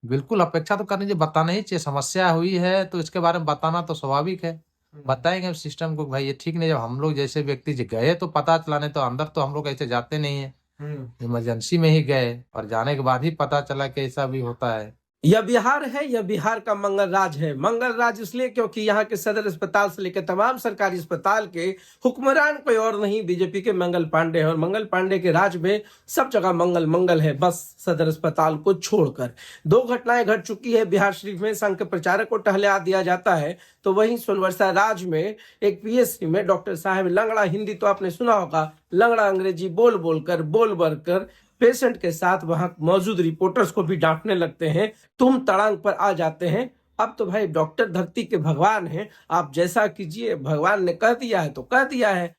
बिल्कुल अपेक्षा तो करनी चाहिए, बताना ही चाहिए। समस्या हुई है तो इसके बारे में बताना तो स्वाभाविक है। बताएंगे सिस्टम को भाई ये ठीक नहीं। जब हम लोग जैसे व्यक्ति गए तो पता चला, नहीं तो अंदर तो हम लोग ऐसे जाते नहीं है। इमरजेंसी में ही गए और जाने के बाद ही पता चला कि ऐसा भी होता है। यह बिहार है, यह बिहार का मंगल राज है। मंगल राज इसलिए क्योंकि यहाँ के सदर अस्पताल से लेकर तमाम सरकारी अस्पताल के हुक्मरान कोई और नहीं, बीजेपी के मंगल पांडे हैं। और मंगल पांडे के राज में सब जगह मंगल मंगल है, बस सदर अस्पताल को छोड़कर। दो घटनाएं घट चुकी है। बिहार शरीफ में संघ के प्रचारक को टहला दिया जाता है, तो वहीं सोनवर्षा राज में एक पीएससी में डॉक्टर साहब लंगड़ा, हिंदी तो आपने सुना होगा, लंगड़ा अंग्रेजी बोल बोलकर बोल कर पेशेंट के साथ वहां मौजूद रिपोर्टर्स को भी डांटने लगते हैं। तुम तड़ांग पर आ जाते हैं। अब तो भाई डॉक्टर धरती के भगवान हैं, आप जैसा कीजिए, भगवान ने कह दिया है तो कह दिया है।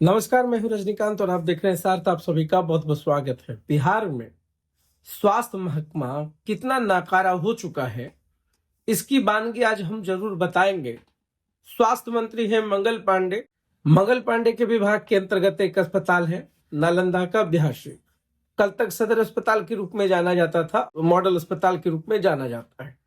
नमस्कार, मैं हूं रजनीकांत और आप देख रहे हैं सार्थ। आप सभी का बहुत बहुत स्वागत है। बिहार में स्वास्थ्य महकमा कितना नाकारा हो चुका है, इसकी वानगी आज हम जरूर बताएंगे। स्वास्थ्य मंत्री है मंगल पांडे। मंगल पांडे के विभाग के अंतर्गत एक अस्पताल है नालंदा का, बिहार शरीफ। कल तक सदर अस्पताल के रूप में जाना जाता था, मॉडल अस्पताल के रूप में जाना जाता है।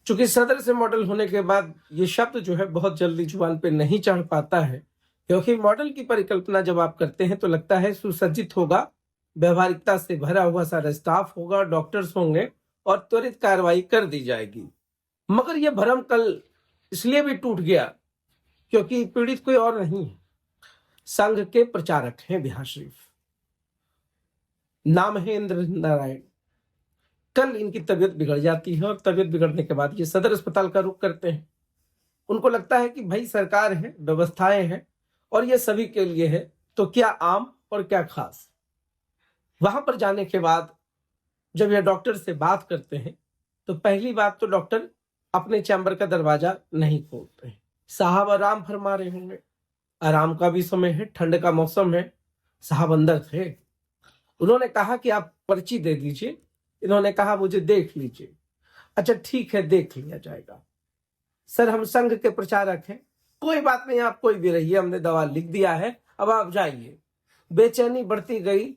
चूंकि सदर से मॉडल होने के बाद ये शब्द जो है बहुत जल्दी जुबान पे नहीं चढ़ पाता है, क्योंकि मॉडल की परिकल्पना जब आप करते हैं तो लगता है सुसज्जित होगा, व्यवहारिकता से भरा हुआ सारा स्टाफ होगा, डॉक्टर्स होंगे और त्वरित कार्रवाई कर दी जाएगी। मगर यह भ्रम कल इसलिए भी टूट गया क्योंकि पीड़ित कोई और नहीं है, संघ के प्रचारक हैं बिहार शरीफ। नाम है इंद्र नारायण। कल इनकी तबीयत बिगड़ जाती है और तबीयत बिगड़ने के बाद ये सदर अस्पताल का रुख करते हैं। उनको लगता है कि भाई सरकार है, व्यवस्थाएं हैं और ये सभी के लिए है, तो क्या आम और क्या खास। वहां पर जाने के बाद जब यह डॉक्टर से बात करते हैं तो पहली बात तो डॉक्टर अपने चैम्बर का दरवाजा नहीं खोलते हैं। साहब आराम फरमा रहे होंगे, आराम का भी समय है, ठंड का मौसम है, साहब अंदर थे। उन्होंने कहा कि आप पर्ची दे दीजिए। इन्होंने कहा मुझे देख लीजिए। अच्छा ठीक है, देख लिया जाएगा। सर हम संघ के प्रचारक हैं, कोई बात नहीं, आप कोई भी रहिए, हमने दवा लिख दिया है, अब आप जाइए। बेचैनी बढ़ती गई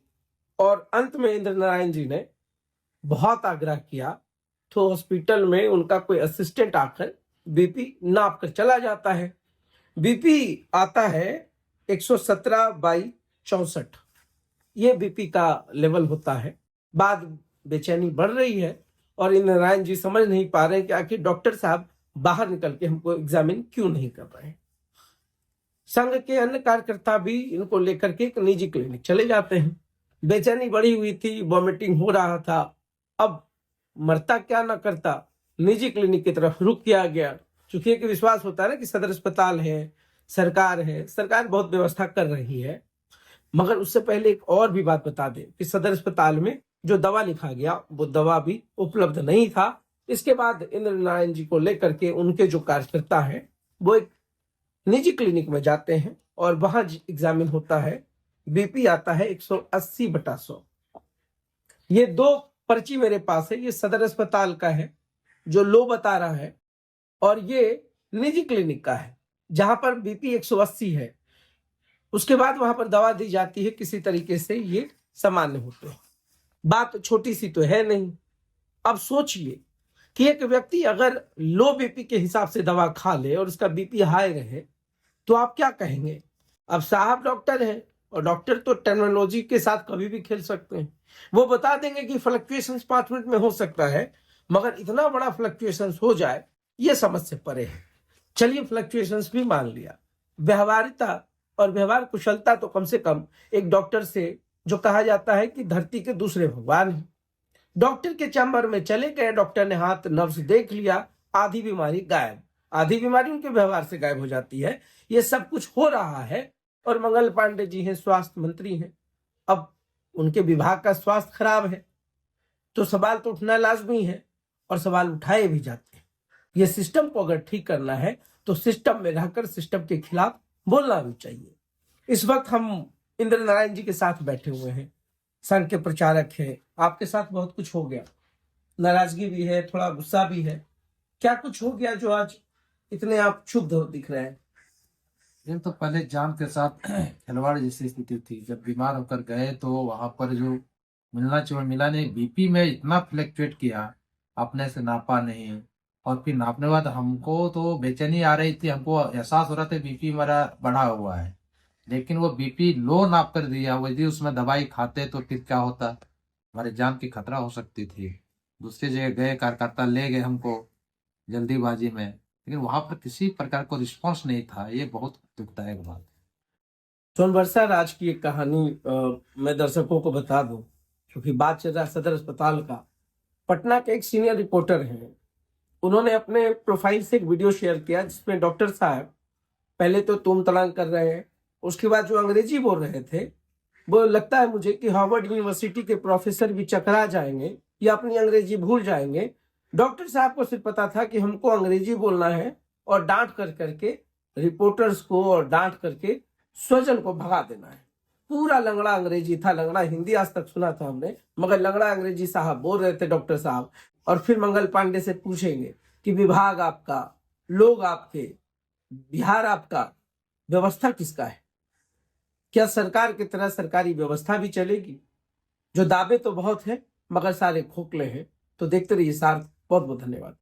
और अंत में इंद्र नारायण जी ने बहुत आग्रह किया तो हॉस्पिटल में उनका कोई असिस्टेंट आकर बीपी नाप कर चला जाता है। बीपी आता है 117/64, ये बीपी का लेवल होता है। बाद बेचैनी बढ़ रही है और इंद्र नारायण जी समझ नहीं पा रहे कि आखिर डॉक्टर साहब बाहर निकल के हमको एग्जामिन क्यों नहीं कर रहे हैं। संघ के अन्य कार्यकर्ता भी इनको लेकर के एक निजी क्लिनिक चले जाते हैं। बेचैनी बढ़ी हुई थी, वॉमिटिंग हो रहा था, अब मरता क्या ना करता, निजी क्लिनिक की तरफ रुक किया गया। चूंकि एक विश्वास होता है ना कि सदर अस्पताल है, सरकार बहुत व्यवस्था कर रही है। मगर उससे पहले एक और भी बात बता दें कि सदर अस्पताल में जो दवा लिखा गया वो दवा भी उपलब्ध नहीं था। इसके बाद इंद्र नारायण जी को लेकर के उनके जो कार्यकर्ता हैं वो एक निजी क्लिनिक में जाते हैं और वहां एग्जामिन होता है। बीपी आता है 180/100। ये दो पर्ची मेरे पास है, ये सदर अस्पताल का है जो लो बता रहा है और ये निजी क्लिनिक का है जहां पर बीपी 180 है। उसके बाद वहां पर दवा दी जाती है, किसी तरीके से ये सामान्य होते हैं। बात छोटी सी तो है नहीं। अब सोचिए कि एक व्यक्ति अगर लो बीपी के हिसाब से दवा खा ले और उसका बीपी हाई रहे तो आप क्या कहेंगे। अब साहब डॉक्टर है और डॉक्टर तो टेक्नोलॉजी के साथ कभी भी खेल सकते हैं। वो बता देंगे कि फ्लक्चुएशंस 5 मिनट में हो सकता है, मगर इतना बड़ा फ्लक्चुएशंस हो जाए ये समझ से परे है। चलिए फ्लक्चुएशंस भी मान लिया, व्यवहारिकता और व्यवहार कुशलता तो कम से कम एक डॉक्टर से, जो कहा जाता है कि धरती के दूसरे भगवान हैं। डॉक्टर के चैम्बर में चले गए, डॉक्टर ने हाथ नब्ज देख लिया, आधी बीमारी गायब। आधी बीमारी उनके व्यवहार से गायब हो जाती है। ये सब कुछ हो रहा है और मंगल पांडे जी हैं, स्वास्थ्य मंत्री हैं। अब उनके विभाग का स्वास्थ्य खराब है तो सवाल तो उठना लाजमी है और सवाल उठाए भी जाते हैं। ये सिस्टम को अगर ठीक करना है तो सिस्टम में रहकर सिस्टम के खिलाफ बोलना भी चाहिए। इस वक्त हम इंद्र नारायण जी के साथ बैठे हुए हैं, संघ के प्रचारक है। आपके साथ बहुत कुछ हो गया, नाराजगी भी है, थोड़ा गुस्सा भी है। क्या कुछ हो गया जो आज इतने आप क्षुब्ध दिख रहे हैं? ये तो पहले जान के साथ खिलवाड़ जैसी स्थिति थी। जब बीमार होकर गए तो वहां पर जो मिलना चाहिए मिला नहीं। बीपी में इतना फ्लक्चुएट किया, अपने से नापा नहीं, और फिर नापने के बाद हमको तो बेचैनी आ रही थी, हमको एहसास हो रहा था बीपी मेरा बढ़ा हुआ है, लेकिन वो बीपी लो नाप कर दिया। वो यदि उसमें दवाई खाते तो फिर क्या होता, हमारी जान की खतरा हो सकती थी। दूसरी जगह गए, कार्यकर्ता ले गए हमको जल्दीबाजी में, लेकिन वहां पर किसी प्रकार को रिस्पांस नहीं था। ये बहुत दुखदायक बात है। सोनबरसा राज की एक कहानी मैं दर्शकों को बता दूं, क्योंकि बात चल रहा है सदर अस्पताल का। पटना के एक सीनियर रिपोर्टर हैं, उन्होंने अपने प्रोफाइल से एक वीडियो शेयर किया जिसमें डॉक्टर साहब पहले तो तुम तड़ांग कर रहे हैं, उसके बाद जो अंग्रेजी बोल रहे थे वो लगता है मुझे कि हार्वर्ड यूनिवर्सिटी के प्रोफेसर भी चकरा जाएंगे या अपनी अंग्रेजी भूल जाएंगे। डॉक्टर साहब को सिर्फ पता था कि हमको अंग्रेजी बोलना है और डांट कर करके रिपोर्टर्स को और डांट करके स्वजन को भगा देना है। पूरा लंगड़ा अंग्रेजी था, लंगड़ा हिंदी आज तक सुना था हमने, मगर लंगड़ा अंग्रेजी साहब बोल रहे थे डॉक्टर साहब। और फिर मंगल पांडे से पूछेंगे कि विभाग आपका, लोग आपके, बिहार आपका, व्यवस्था किसका है? क्या सरकार की तरह सरकारी व्यवस्था भी चलेगी? जो दावे तो बहुत है मगर सारे खोखले हैं। तो देखते रहिए सार्थ। बहुत बहुत धन्यवाद।